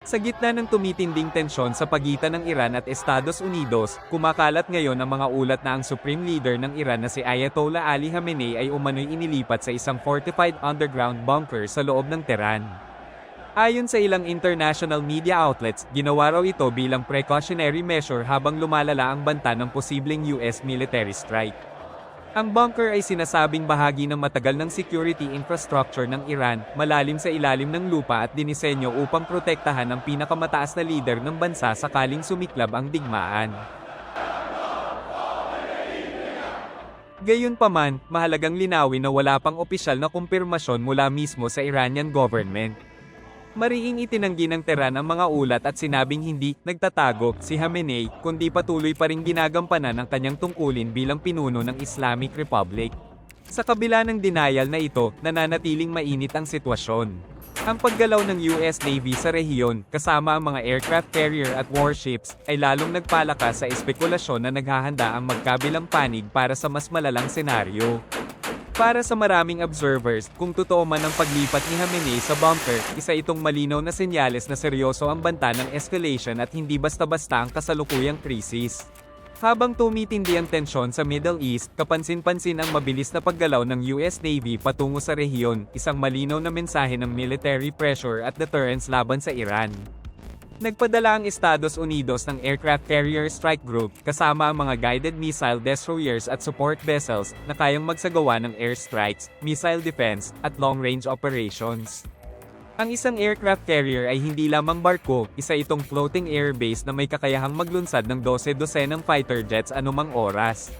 Sa gitna ng tumitinding tensyon sa pagitan ng Iran at Estados Unidos, kumakalat ngayon ang mga ulat na ang Supreme Leader ng Iran na si Ayatollah Ali Khamenei ay umano'y inilipat sa isang fortified underground bunker sa loob ng Tehran. Ayon sa ilang international media outlets, ginawa raw ito bilang precautionary measure habang lumalala ang banta ng posibleng US military strike. Ang bunker ay sinasabing bahagi ng matagal ng security infrastructure ng Iran, malalim sa ilalim ng lupa at dinisenyo upang protektahan ang pinakamataas na leader ng bansa sakaling sumiklab ang digmaan. Gayunpaman, mahalagang linawin na wala pang opisyal na kumpirmasyon mula mismo sa Iranian government. Mariing itinanggi ng Tehran ang mga ulat at sinabing hindi nagtatago si Khamenei, kundi patuloy pa ring ginagampanan ang kanyang tungkulin bilang pinuno ng Islamic Republic. Sa kabila ng denial na ito, nananatiling mainit ang sitwasyon. Ang paggalaw ng US Navy sa rehiyon, kasama ang mga aircraft carrier at warships, ay lalong nagpalakas sa espekulasyon na naghahanda ang magkabilang panig para sa mas malalang senaryo. Para sa maraming observers, kung totoo man ang paglipat ni Khamenei sa bunker, isa itong malinaw na senyales na seryoso ang banta ng escalation at hindi basta-basta ang kasalukuyang krisis. Habang tumitindi ang tensyon sa Middle East, kapansin-pansin ang mabilis na paggalaw ng US Navy patungo sa rehiyon, isang malinaw na mensahe ng military pressure at deterrence laban sa Iran. Nagpadala ang Estados Unidos ng Aircraft Carrier Strike Group, kasama ang mga guided missile destroyers at support vessels, na kayang magsagawa ng airstrikes, missile defense, at long-range operations. Ang isang aircraft carrier ay hindi lamang barko, isa itong floating airbase na may kakayahang maglunsad ng 12 fighter jets anumang oras.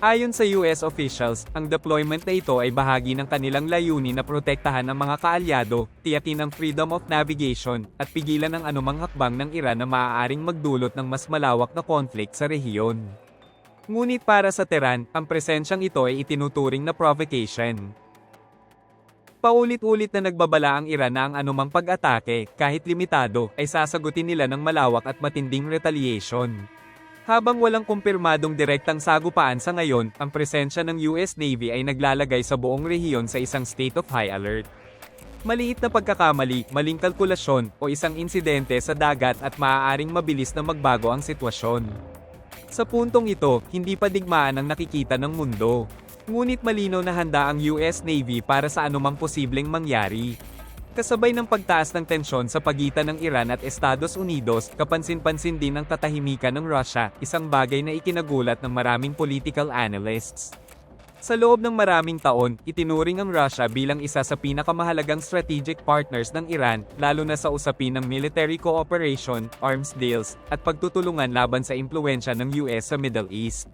Ayon sa US officials, ang deployment na ito ay bahagi ng kanilang layunin na protektahan ang mga kaalyado, tiyakin ang freedom of navigation, at pigilan ang anumang hakbang ng Iran na maaaring magdulot ng mas malawak na conflict sa rehiyon. Ngunit para sa Tehran, ang presensyang ito ay itinuturing na provocation. Paulit-ulit na nagbabala ang Iran na ang anumang pag-atake, kahit limitado, ay sasagutin nila ng malawak at matinding retaliation. Habang walang kumpirmadong direktang sagupaan sa ngayon, ang presensya ng US Navy ay naglalagay sa buong rehiyon sa isang state of high alert. Maliit na pagkakamali, maling kalkulasyon, o isang insidente sa dagat at maaaring mabilis na magbago ang sitwasyon. Sa puntong ito, hindi pa digmaan ang nakikita ng mundo. Ngunit malinaw na handa ang US Navy para sa anumang posibleng mangyari. Kasabay ng pagtaas ng tensyon sa pagitan ng Iran at Estados Unidos, kapansin-pansin din ang katahimikan ng Russia, isang bagay na ikinagulat ng maraming political analysts. Sa loob ng maraming taon, itinuring ang Russia bilang isa sa pinakamahalagang strategic partners ng Iran, lalo na sa usapin ng military cooperation, arms deals, at pagtutulungan laban sa impluwensya ng US sa Middle East.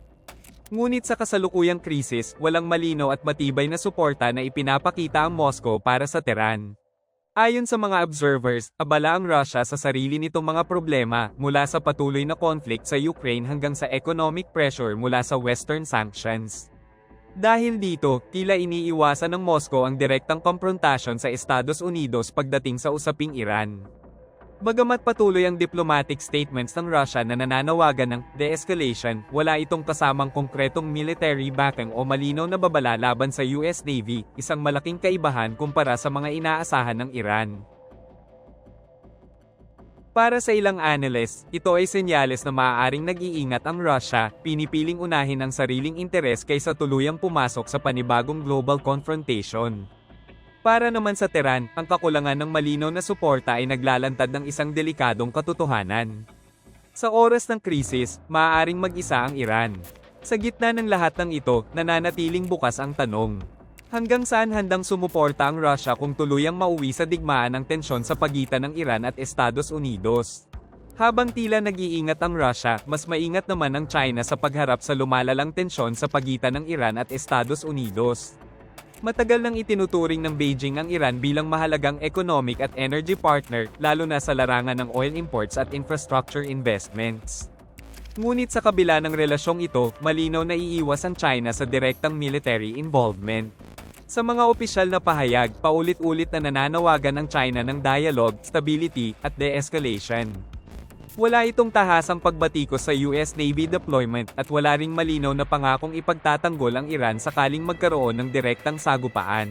Ngunit sa kasalukuyang krisis, walang malinaw at matibay na suporta na ipinapakita ang Moscow para sa Tehran. Ayon sa mga observers, abala ang Russia sa sarili nitong mga problema, mula sa patuloy na conflict sa Ukraine hanggang sa economic pressure mula sa Western sanctions. Dahil dito, tila iniiwasan ng Moscow ang direktang komprontasyon sa Estados Unidos pagdating sa usaping Iran. Bagamat patuloy ang diplomatic statements ng Russia na nananawagan ng de-escalation, wala itong kasamang konkretong military backing o malinaw na babala laban sa US Navy, isang malaking kaibahan kumpara sa mga inaasahan ng Iran. Para sa ilang analysts, ito ay senyales na maaaring nag-iingat ang Russia, pinipiling unahin ang sariling interes kaysa tuluyang pumasok sa panibagong global confrontation. Para naman sa Tehran, ang kakulangan ng malinaw na suporta ay naglalantad ng isang delikadong katotohanan. Sa oras ng krisis, maaaring mag-isa ang Iran. Sa gitna ng lahat ng ito, nananatiling bukas ang tanong. Hanggang saan handang sumuporta ang Russia kung tuluyang mauwi sa digmaan ang tensyon sa pagitan ng Iran at Estados Unidos? Habang tila nag-iingat ang Russia, mas maingat naman ang China sa pagharap sa lumalalang tensyon sa pagitan ng Iran at Estados Unidos. Matagal nang itinuturing ng Beijing ang Iran bilang mahalagang economic at energy partner, lalo na sa larangan ng oil imports at infrastructure investments. Ngunit sa kabila ng relasyong ito, malinaw na iiwas ang China sa direktang military involvement. Sa mga opisyal na pahayag, paulit-ulit na nananawagan ang China ng dialogue, stability, at de-escalation. Wala itong tahasang pagbatikos sa US Navy deployment at wala ring malinaw na pangakong ipagtatanggol ang Iran sakaling magkaroon ng direktang sagupaan.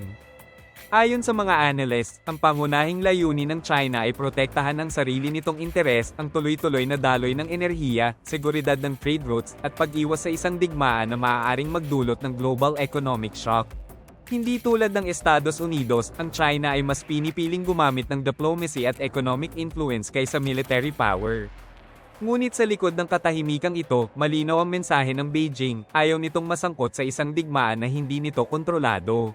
Ayon sa mga analyst, ang pangunahing layunin ng China ay protektahan ang sarili nitong interes, ang tuloy-tuloy na daloy ng enerhiya, seguridad ng trade routes, at pag-iwas sa isang digmaan na maaaring magdulot ng global economic shock. Hindi tulad ng Estados Unidos, ang China ay mas pinipiling gumamit ng diplomacy at economic influence kaysa military power. Ngunit sa likod ng katahimikang ito, malinaw ang mensahe ng Beijing, ayaw nitong masangkot sa isang digmaan na hindi nito kontrolado.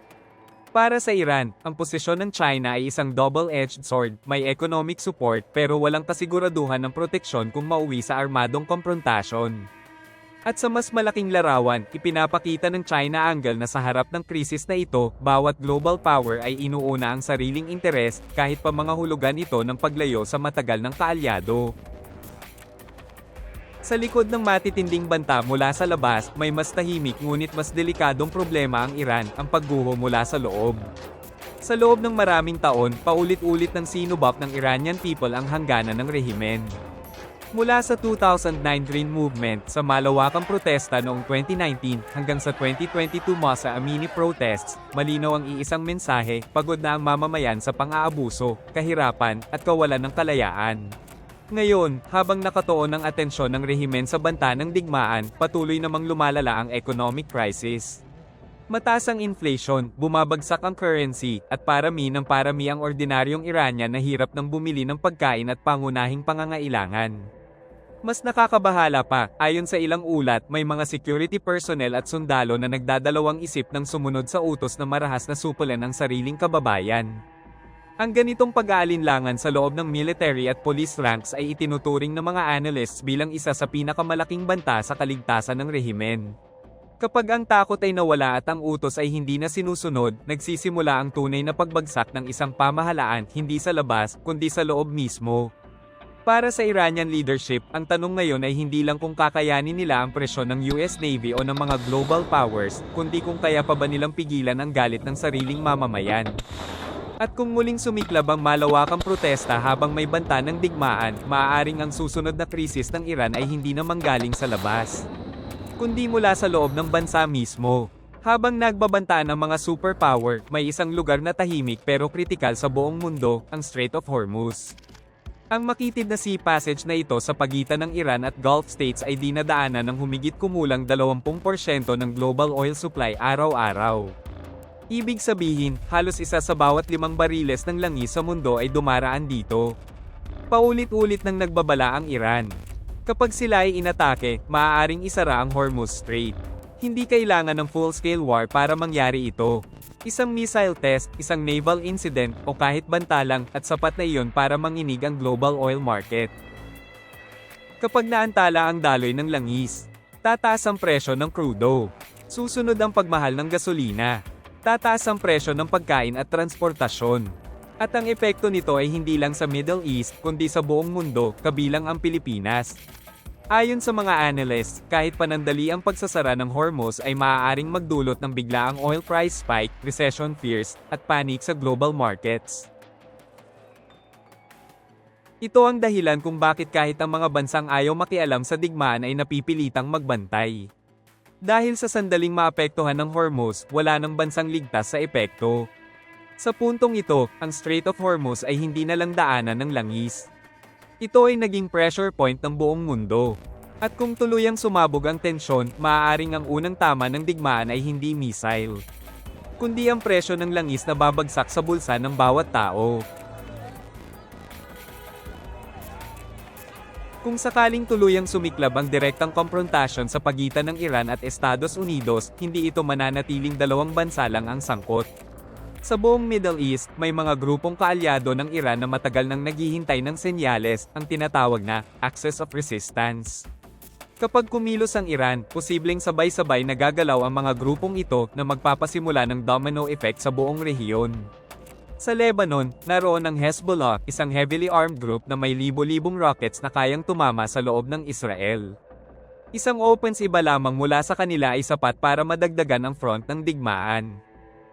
Para sa Iran, ang posisyon ng China ay isang double-edged sword, may economic support pero walang kasiguraduhan ng proteksyon kung mauwi sa armadong komprontasyon. At sa mas malaking larawan, ipinapakita ng China angle na sa harap ng krisis na ito, bawat global power ay inuuna ang sariling interes, kahit pa mga hulugan ito ng paglayo sa matagal ng kaalyado. Sa likod ng matitinding banta mula sa labas, may mas tahimik ngunit mas delikadong problema ang Iran, ang pagguho mula sa loob. Sa loob ng maraming taon, paulit-ulit ng sinubak ng Iranian people ang hangganan ng rehimen. Mula sa 2009 Green Movement sa malawakang protesta noong 2019 hanggang sa 2022 Masa Amini protests, malinaw ang iisang mensahe, pagod na ang mamamayan sa pang-aabuso, kahirapan, at kawalan ng kalayaan. Ngayon, habang nakatuon ang atensyon ng rehimen sa banta ng digmaan, patuloy namang lumalala ang economic crisis. Mataas ang inflation, bumabagsak ang currency, at parami ang ordinaryong Iranian na hirap ng bumili ng pagkain at pangunahing pangangailangan. Mas nakakabahala pa, ayon sa ilang ulat, may mga security personnel at sundalo na nagdadalawang isip ng sumunod sa utos na marahas na supulan ang sariling kababayan. Ang ganitong pag-aalinlangan sa loob ng military at police ranks ay itinuturing ng mga analysts bilang isa sa pinakamalaking banta sa kaligtasan ng rehimen. Kapag ang takot ay nawala at ang utos ay hindi na sinusunod, nagsisimula ang tunay na pagbagsak ng isang pamahalaan, hindi sa labas, kundi sa loob mismo. Para sa Iranian leadership, ang tanong ngayon ay hindi lang kung kakayanin nila ang presyon ng US Navy o ng mga global powers, kundi kung kaya pa ba nilang pigilan ang galit ng sariling mamamayan. At kung muling sumiklab ang malawakang protesta habang may banta ng digmaan, maaaring ang susunod na krisis ng Iran ay hindi na manggaling sa labas, kundi mula sa loob ng bansa mismo. Habang nagbabanta ng mga superpower, may isang lugar na tahimik pero kritikal sa buong mundo, ang Strait of Hormuz. Ang makitid na sea passage na ito sa pagitan ng Iran at Gulf states ay dinadaanan ng humigit kumulang 20% ng global oil supply araw-araw. Ibig sabihin, halos isa sa bawat 5 bariles ng langis sa mundo ay dumaraan dito. Paulit-ulit nang nagbabala ang Iran. Kapag sila ay inatake, maaaring isara ang Hormuz Strait. Hindi kailangan ng full-scale war para mangyari ito. Isang missile test, isang naval incident, o kahit banta lang, at sapat na iyon para manginig ang global oil market. Kapag naantala ang daloy ng langis, tataas ang presyo ng crudo. Susunod ang pagmahal ng gasolina. Tataas ang presyo ng pagkain at transportasyon. At ang epekto nito ay hindi lang sa Middle East, kundi sa buong mundo, kabilang ang Pilipinas. Ayon sa mga analysts, kahit panandali ang pagsasara ng Hormuz ay maaaring magdulot ng biglaang oil price spike, recession fears, at panic sa global markets. Ito ang dahilan kung bakit kahit ang mga bansang ayaw makialam sa digmaan ay napipilitang magbantay. Dahil sa sandaling maapektuhan ng Hormuz, wala nang bansang ligtas sa epekto. Sa puntong ito, ang Strait of Hormuz ay hindi na lang daanan ng langis. Ito ay naging pressure point ng buong mundo. At kung tuluyang sumabog ang tensyon, maaaring ang unang tama ng digmaan ay hindi missile, kundi ang presyo ng langis na babagsak sa bulsa ng bawat tao. Kung sakaling tuluyang sumiklab ang direktang komprontasyon sa pagitan ng Iran at Estados Unidos, hindi ito mananatiling dalawang bansa lang ang sangkot. Sa buong Middle East, may mga grupong kaalyado ng Iran na matagal nang naghihintay ng senyales, ang tinatawag na axis of resistance. Kapag kumilos ang Iran, posibleng sabay-sabay nagagalaw ang mga grupong ito na magpapasimula ng domino effect sa buong rehiyon. Sa Lebanon, naroon ang Hezbollah, isang heavily armed group na may libo-libong rockets na kayang tumama sa loob ng Israel. Isang offensiba lamang mula sa kanila ay sapat para madagdagan ang front ng digmaan.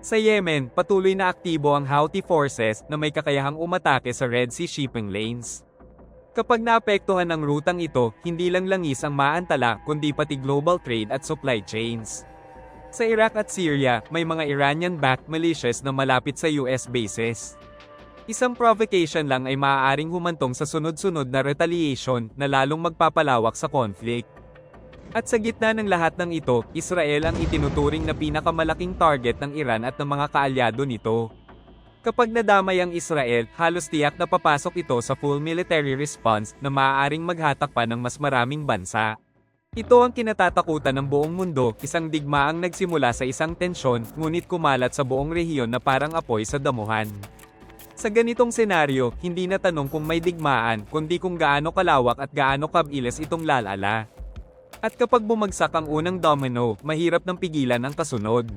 Sa Yemen, patuloy na aktibo ang Houthi forces na may kakayahang umatake sa Red Sea shipping lanes. Kapag naapektuhan ang rutang ito, hindi lang langis ang maantala kundi pati global trade at supply chains. Sa Iraq at Syria, may mga Iranian-backed militias na malapit sa US bases. Isang provocation lang ay maaaring humantong sa sunod-sunod na retaliation na lalong magpapalawak sa conflict. At sa gitna ng lahat ng ito, Israel ang itinuturing na pinakamalaking target ng Iran at ng mga kaalyado nito. Kapag nadamay ang Israel, halos tiyak na papasok ito sa full military response na maaaring maghatak pa ng mas maraming bansa. Ito ang kinatatakutan ng buong mundo, isang digmaang nagsimula sa isang tensyon, ngunit kumalat sa buong rehiyon na parang apoy sa damuhan. Sa ganitong senaryo, hindi na tanong kung may digmaan, kundi kung gaano kalawak at gaano kabilis itong lalala. At kapag bumagsak ang unang domino, mahirap nang pigilan ang kasunod.